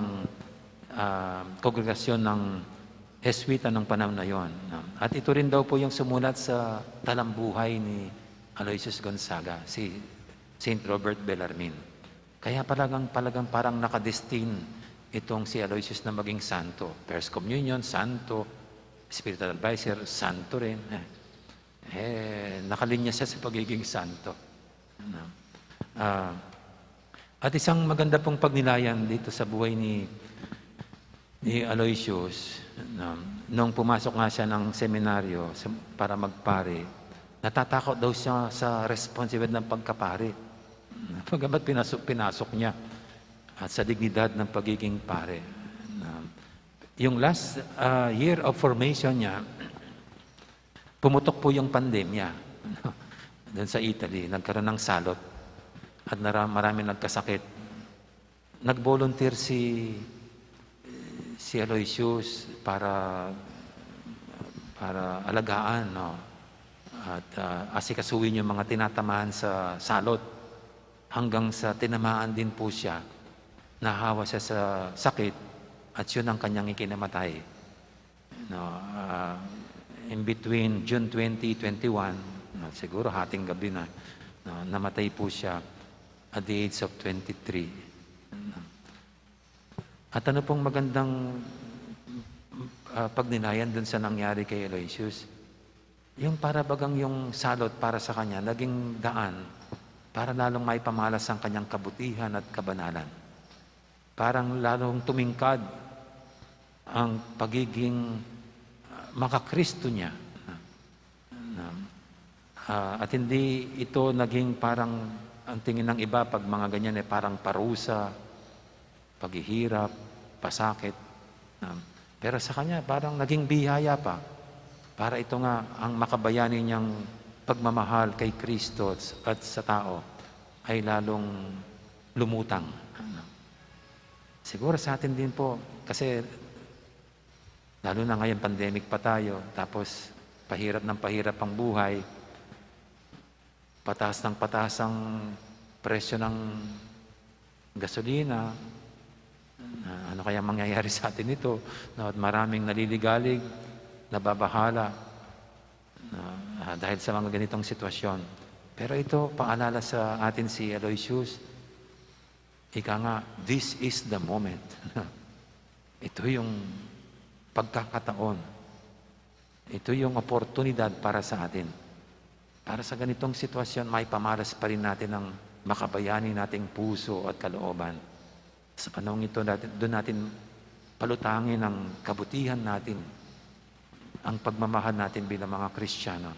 kongregasyon ng Jesuita ng panahon na yon. At ito rin daw po yung sumulat sa talambuhay ni Aloysius Gonzaga, si Saint Robert Bellarmine. Kaya palagang parang nakadestin itong si Aloysius na maging santo. First Communion, santo. Spiritual advisor, santo rin. Nakalinya siya sa pagiging santo. At isang maganda pong pagnilayan dito sa buhay ni Aloysius, nung pumasok nga siya ng seminaryo para magpare, natatakot daw siya sa responsibilidad ng pagkapare. Pagamat pinasok niya at sa dignidad ng pagiging pare. Yung last year of formation niya, pumutok po yung pandemya. Doon sa Italy, nagkaroon ng salot at marami nagkasakit. Nag-volunteer si Aloysius para alagaan, no? At asikasuhin yung mga tinatamaan sa salot, hanggang sa tinamaan din po siya, nahawa siya sa sakit at yun ang kanyang ikinamatay. No, in between June 2021, siguro hating gabi na, namatay po siya at the age of 23. At ano pong magandang pagninayan dun sa nangyari kay Aloysius? Yung para bagang yung salot para sa kanya, naging daan para lalong maipamalas ang kanyang kabutihan at kabanalan. Parang lalong tumingkad ang pagiging makakristo niya. At hindi ito naging parang, ang tingin ng iba pag mga ganyan parang parusa, paghihirap, pasakit. Pero sa kanya parang naging biyaya pa. Para ito nga ang makabayani niyang pagmamahal kay Kristo at sa tao ay lalong lumutang. Siguro sa atin din po, kasi lalo na ngayon pandemic pa tayo, tapos pahirap ng pahirap ang buhay, pataas ng pataas ang presyo ng gasolina, Ano kaya mangyayari sa atin ito? No, at maraming naliligalig, nababahala dahil sa mga ganitong sitwasyon. Pero ito, paalala sa atin si Aloysius, ika nga, this is the moment. Ito yung pagkakataon. Ito yung oportunidad para sa atin. Para sa ganitong sitwasyon, may pamalas pa rin natin ang makabayani nating puso at kalooban. Sa panahon ito, doon natin palutangin ang kabutihan natin, ang pagmamahal natin bilang mga Kristiyano.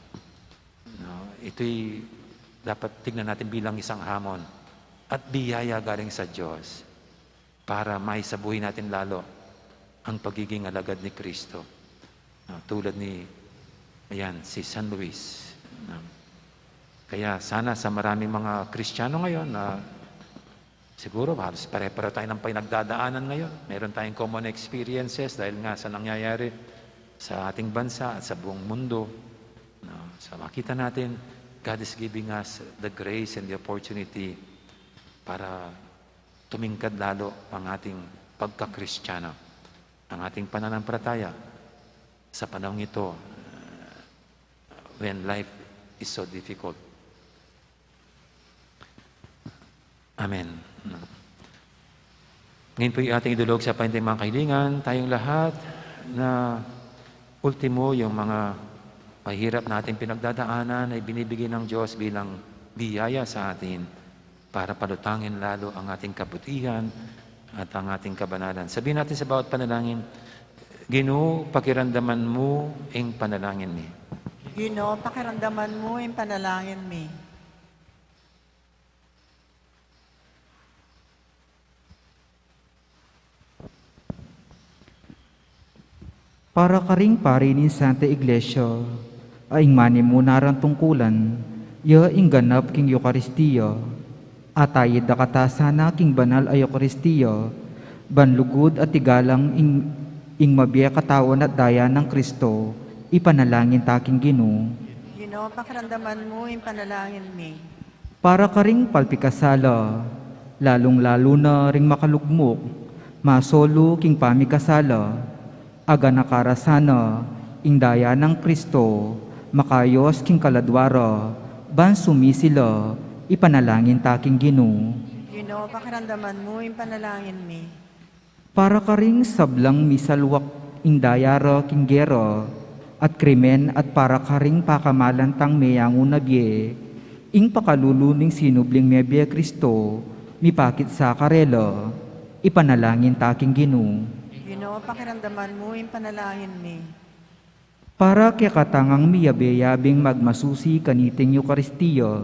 No, ito'y dapat tignan natin bilang isang hamon at biyaya galing sa Diyos para maisabuhin natin lalo ang pagiging alagad ni Kristo. No, tulad ni si San Luis. No. Kaya sana sa maraming mga Kristiyano ngayon na siguro halos pare-pareho tayo ng pinagdadaanan ngayon. Meron tayong common experiences dahil nga sa nangyayari sa ating bansa at sa buong mundo. No, so makita natin, God is giving us the grace and the opportunity para tumingkad lalo ang ating pagka-Kristiyano, ang ating pananampalataya sa panahon ito when life is so difficult. Amen. Ngayon po yung ating idulog sa paintay mga kahilingan, tayong lahat na ultimo yung mga mahirap natin pinagdadaanan ay binibigay ng Diyos bilang biyaya sa atin para palutangin lalo ang ating kabutihan at ang ating kabanalan. Sabihin natin sa bawat panalangin, Ginoo, pakiramdaman mo ang panalangin mi. Ginoo, pakiramdaman mo yung panalangin mi. Para karing pari ni Santa Iglesia, aing mani mo narang tungkulan, ya ing ganap king Eucharistia, atayid da katasana king banal ay Eucharistia, banlugod at tigalang ing mabiya katawan at daya ng Kristo, ipanalangin taking Ginoo. Ginoo, pakiramdaman mo yung panalangin mi. Para karing palpikasala, lalong-lalo na ring makalugmok, masolo king pamikasala, aga nakarasana, ing daya ng Kristo, makayos king kaladwara, ban sumisila, ipanalangin taking Ginoo. Ginoo, pakiramdaman mo yung panalangin mi. Para karing sablang misalwak ing dayara king gera, at krimen at para karing pakamalantang meyango na biye, ing pakaluluning sinubling mebye Kristo, mipakit sa karela, ipanalangin taking Ginoo. Ginoo, pakiramdaman mo yung panalangin mi. Para kaya katangang miyabe-yabing magmasusi kaniting Eucharistia,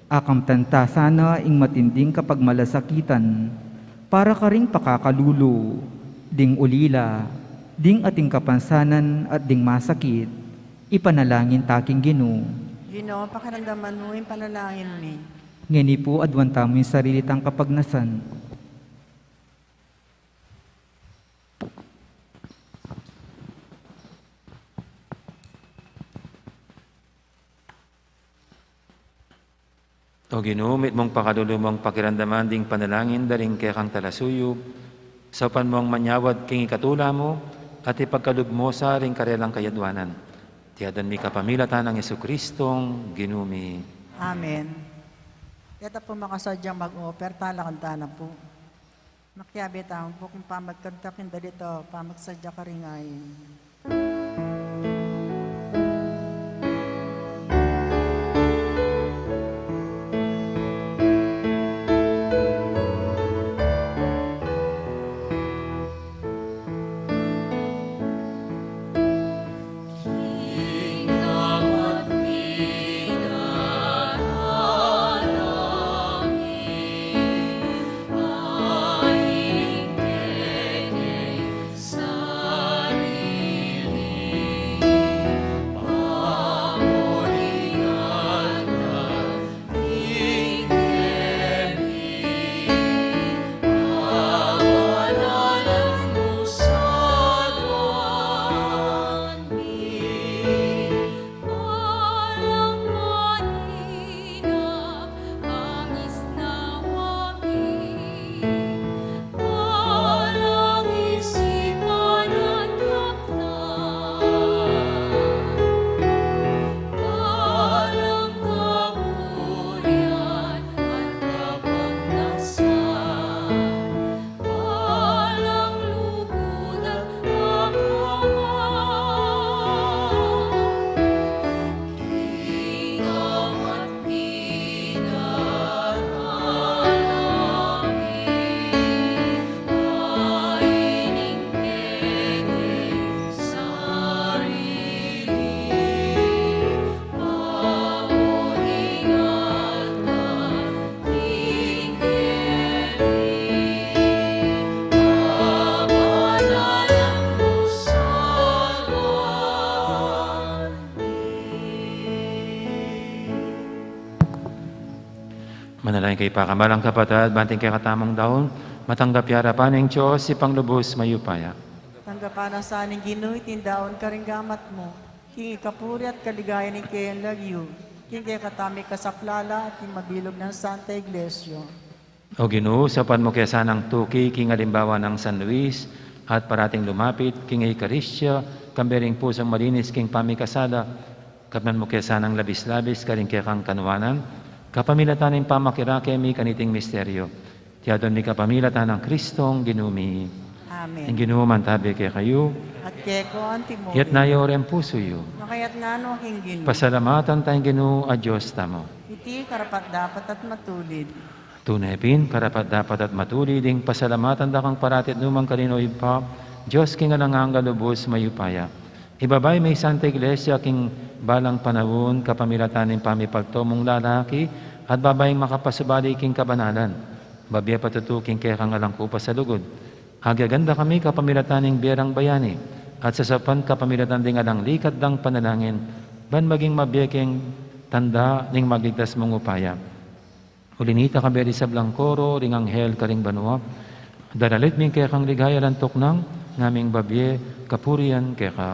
akam tanta sana ing matinding kapag malasakitan, para karing pakakalulo, ding ulila, ding ating kapansanan at ding masakit, ipanalangin taking Ginoo. Ginoo, pakiramdaman mo yung panalangin mi. Ngeni po adwanta mo yung sarilitang kapagnasan. O ginumit mong pakalulumang pakiramdaman ding panalangin daring kaya kang talasuyog, sa upan mong manyawad king ikatula mo, at ipagkalugmo sa ring karelang kayadwanan. Tiyadan mi kapamilatan ng Jesukristong ginumi. Amen. Ito po makasadyang mag-offer, talakanta na po. Makiyabi tayo po kung pamagkantakin dito, pamagsadya ka rin ay. Sorry. Dahin kay pakamalang kapatid, banting kay katamang daon, matanggap yara pa ng Diyos, si panglubos mayupaya. Tanggapan ang saning Ginoo, itindaon ka rin gamat mo. King ikapuri at kaligaya ni Kayan Lagyo. King kay katami kasaplala at king mabilog ng Santa Iglesia. O Ginoo, sapan mo kaya sanang tuki, king alimbawa ng San Luis, at parating lumapit, king Eucharistia, kambering pusong malinis, king pamikasala, kapnan mo kaya sanang labis-labis, karing kaya kang kanuanan, kapamilatan ng pamakirake, mi kaniting misteryo. Tiyadon mi kapamilatan ng Kristong ginumi. Amen. Ang Ginoo man tabi kaya kayo, At keko antimo. yat nayo rin puso yo. Nakayat nga no king Ginoo. Pasalamatan tayong Ginoo, a Diyos tamo. Iti karapat dapat at matulid. Tunay pin, karapat dapat at matuli, ding pasalamatan da kang paratit numang kalinoy pa, Diyos king alangang galubos mayupaya. Ibabay may Santa Iglesia king balang panahon, kapamilatan ng pamipagtomong lalaki, at babayang makapasubali king kabanalan. Babya patutuking kaya kang alangkupa sa lugod. Agaganda kami kapamilatan ng biyerang bayani, at sasapan kapamilatan ding alang likat dang panalangin, ban maging mabiyekeng tanda ning magligtas mong upaya. Ulinita ka beri sa Blancoro, ring anghel karing banwa, daralit ming kaya kang ligaya lantok ng naming babye, kapurian kaya ka.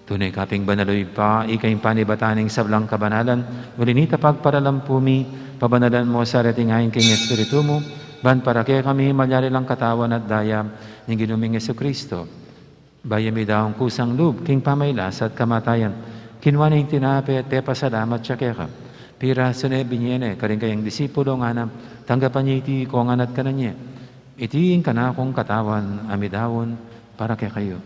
Tunay kaping banaloy pa, ikay panibataning sablang kabanalan, ulinita pagparalampumi, pabanalan mo sa ratingayin king Espiritu mo, ban para kaya kami malyari lang katawan at dayam, ng ginuming Jesucristo. Bayami daong kusang lub, king pamaylas at kamatayan, kinwaning tinape at tepa salamat siya kaya ka. Pira sunay binyene, karing kayang disipulo nga na, tanggapan niya iti kongan at kananya. Itiin ka na akong katawan, amidawon, para kaya kayo.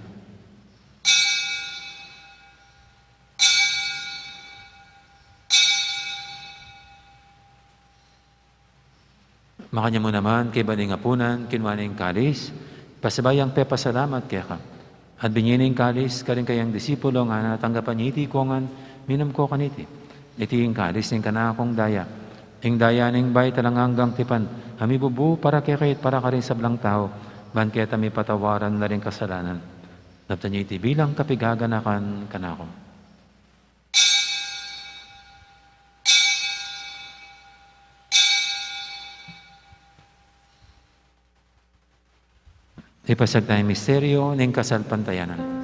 Makanya mo naman, kay baning apunan, kinwaning kalis, pasabayang pe pasalamat kaya ka. At binyining kalis, karing kayang disipulo nga natanggapan niya iti kongan, minam ko kaniti. Iti yung kalis ning kanakong daya. Ing daya ning bay talang hanggang tipan, hami bubu para kaya kahit para ka rin sa blang tao, ban kaya tami patawaran na rin kasalanan. Naptan niya iti bilang kapigaganakan kanako. Ipasag tayong misteryo ng kasalpantayanan.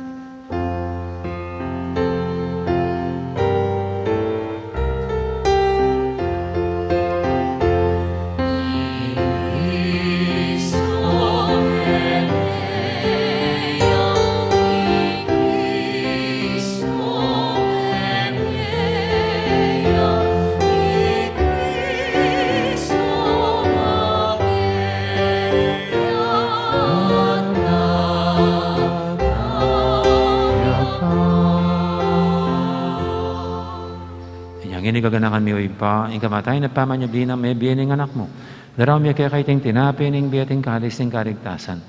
Ini gaganakan mi oy pa, ing kamatay na pamanyab din ang may biyening anak mo. Daraw mi kaya kaiting tinapi ning biyating kalis ning karigtasan.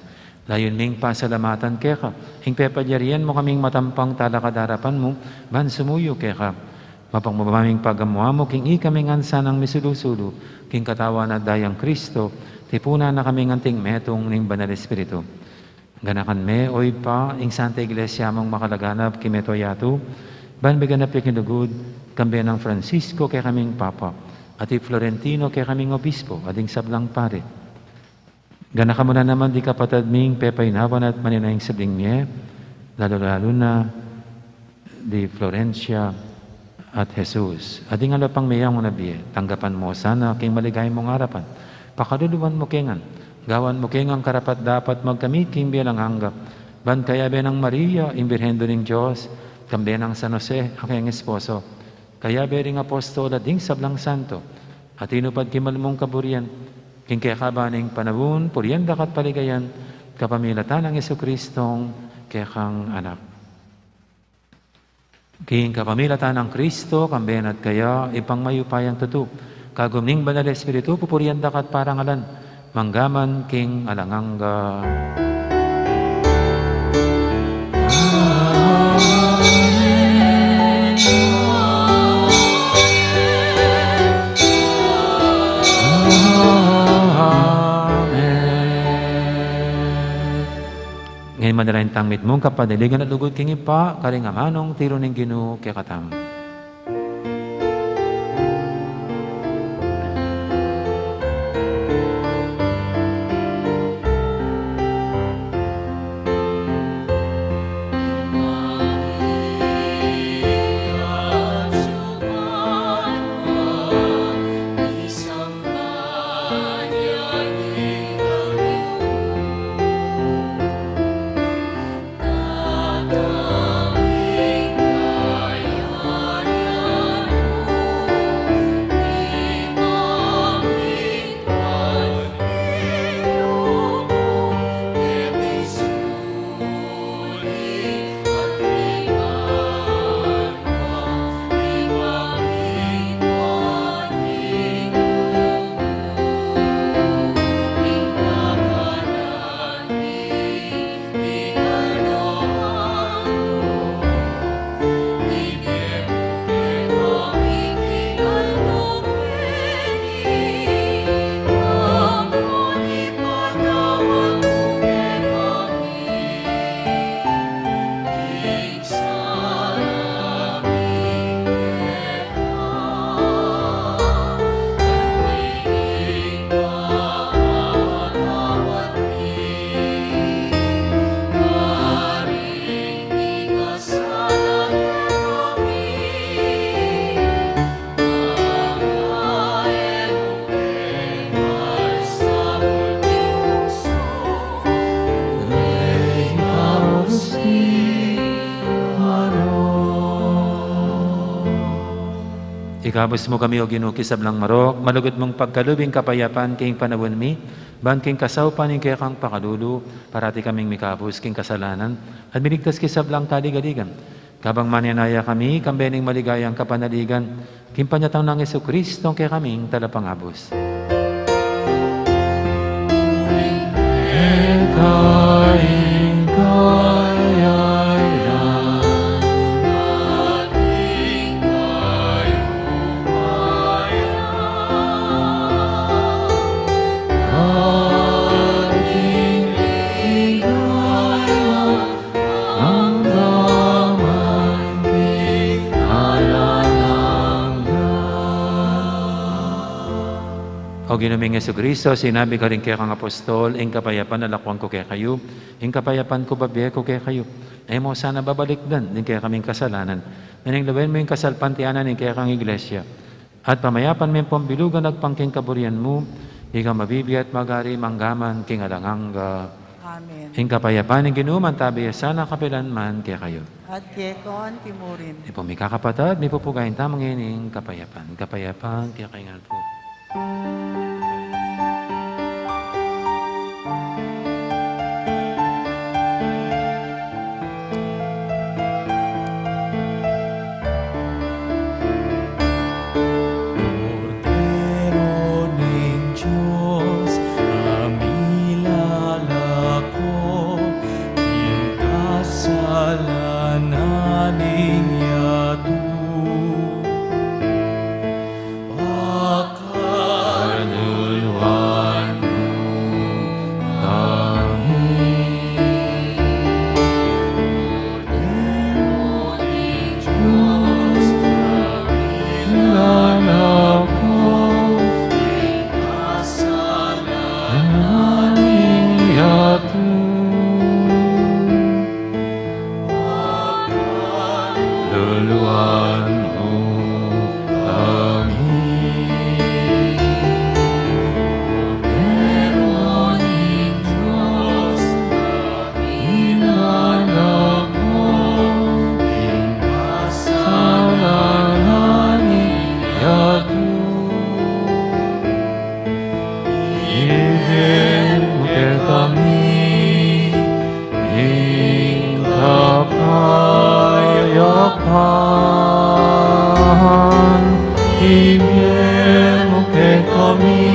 Layon ming pasalamatan kaya ka, ing pepadyarian mo kaming matampang talakadarapan mo, ban sumuyo kaya ka. Mapangmabaming pagamuha mo, king ikaming ansa ng misulusulo, king katawan at dayang Kristo, tipuna na kaming anting metong ning banal Espiritu. Ganakan me oy pa, ing Santa Iglesia mong makalaganap kimetoyato, ban biganap yakin lugod, kambiyan ng Francisco kay kaming Papa, at Florentino kay kaming Obispo, ading sablang pare. Gana ka muna naman di kapatid ming pepaynawan at maninayang sabling niya, lalo-lalo na di Florencia at Jesus. Ading alapang mayang mo nabiye, tanggapan mo sana king maligay mong harapan. Pakaluluwan mo kengan, gawan mo kengang karapat dapat magkamit king bilang hanggap. Ban kaya be ng Maria, imbirhendo ng Diyos, kambe ng San Jose, aking esposo. Kaya be ring apostol at ding sablang santo, at inupad kimalmong kaburian, king kaya kabaning panabun, purienda kat paligayan, kapamilatan ng Jesukristong kaya kang anak. King kapamilatan ng Kristo, kamben at kaya ipang mayupayang tutu, kagumning banal Espiritu, pupurienda kat parangalan, manggaman king alanganga. Ngayon manalain tangmit mong kapadaligan at lugod king ipa, karingamanong tiro ng Ginoo kaya katam. Ikabos mo kami o Ginoo kisablang marok, malugod mong pagkalubing kapayapaan king panawon mi, ban king kasawpan king kaya kang pakalulu, parati kaming mikabos king kasalanan, at miligtas kisablang kaligaligan. Kabang manyanaya kami, kambening maligayang kapanaligan, king panyatang ng Jesucristo kaya kaming talapangabos. O Ginoong Jesucristo, sinabi ka rin kaya kang apostol, ing kapayapan nalakuan ko kaya kayo, ing kapayapan ko babiya ko kaya kayo. Ay mo sana babalikdan, din kaya kaming kasalanan. Naning lawen mo yung kasalpantianan, ing kaya kang iglesia. At pamayapan mo yung pambilugan, nagpangking kaburian mo, ikaw mabibiyat magari manggaman, king alanganga. Amen. Ing kapayapan ng Ginoong tabiya sana kapilan man kaya kayo. At kekon timurin. Di po may kakapatad, may pupugayin tamang ining kapayapan. Kapayapan kaya kayo nga po. Akala Yatu luluan mo kami. Meron Diyos inanak mo, kasalanan yatu. Ibigin mo kay kami, ing kapayapaan. Ibigin mo kay kami,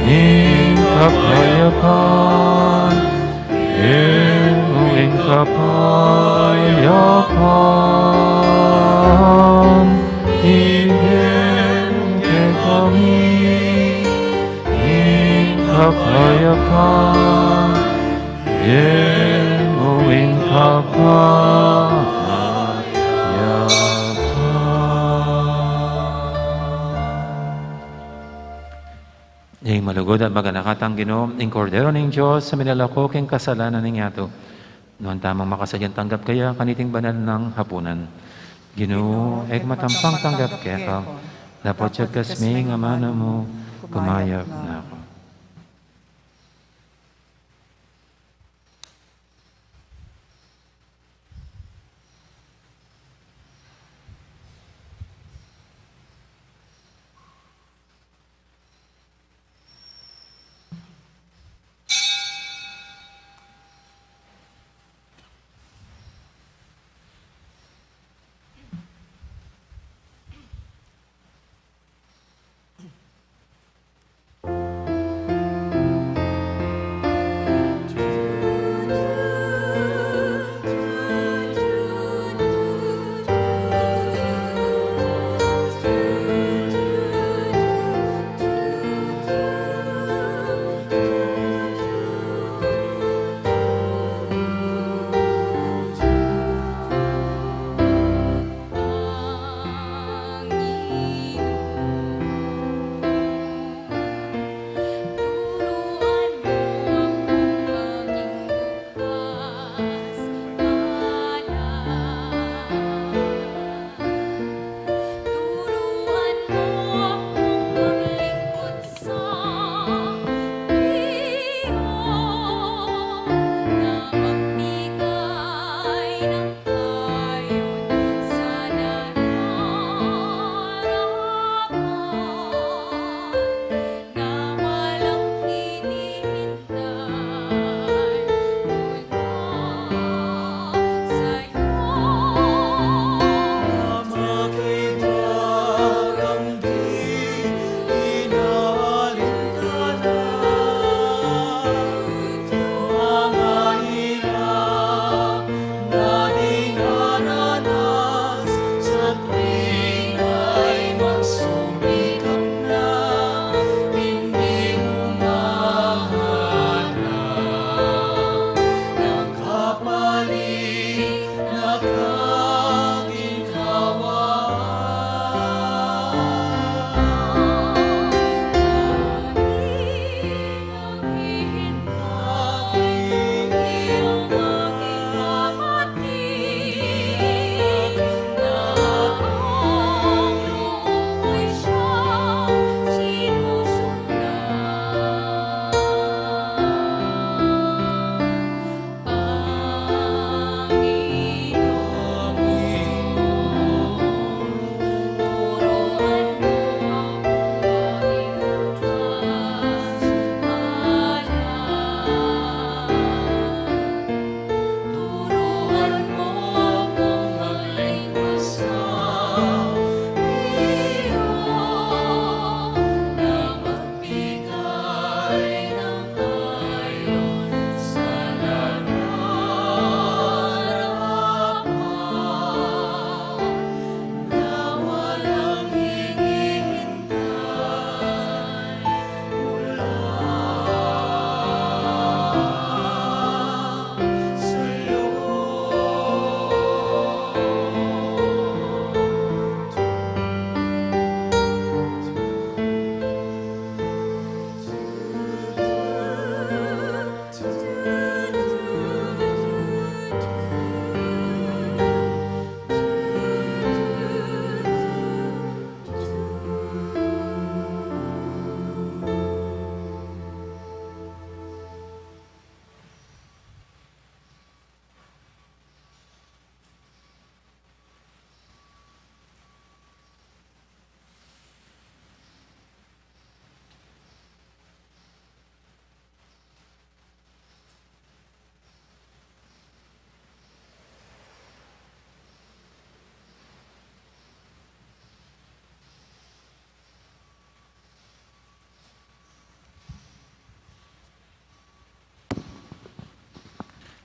ing kapayapaan. Ibigin mo ing kapayapaan. Ibigin mo kay kami, kapayapaan, yemuing kapayapaan. Ing malugod at maganakatang Ginoo, ing kordero ning Diyos sa minalako king kasalanan ning yato. Noon tamang makasadyan tanggap kaya kaniting banal ng hapunan. Ginoo, ek matampang tanggap kaya ka. Dapat siya kasmi nga mana mo, kumayap na ako.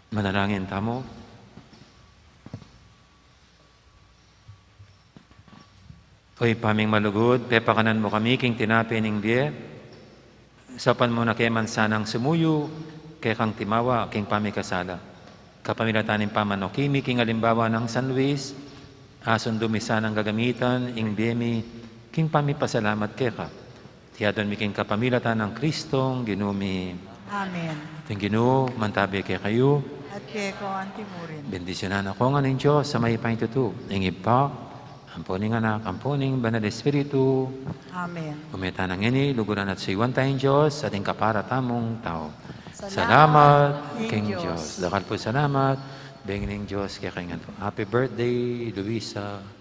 Manalangin tamo. Oy paming malugod, pepakanan mo kami king tinapi ning die. Sapan mo na kay mansanang sumuyo, kay kang timawa, king pamikasala. Kapamilatanin pamano kimi king alimbawa ng San Luis, ason dumisan ang gagamitan, ing biyemi, king pamipasalamat kay ka. Tiyadon mi king kapamilatan ng Kristong, ginumi. Amen. Ting Ginoo, mantabi kay kayo. At kay ko antimurin. Bendisyonan ako nga ng Diyos sa may paintuto. Ingib pa, amponing anak, amponing banal Espiritu. Amen. Umeta ng ini, luguran at siwan tayong Diyos, ating kapara tamong tao. Salamat, Salamat, King King Diyos. Diyos. Dakal po salamat, benging Diyos, kaya kayo nga po. Happy birthday, Luisa.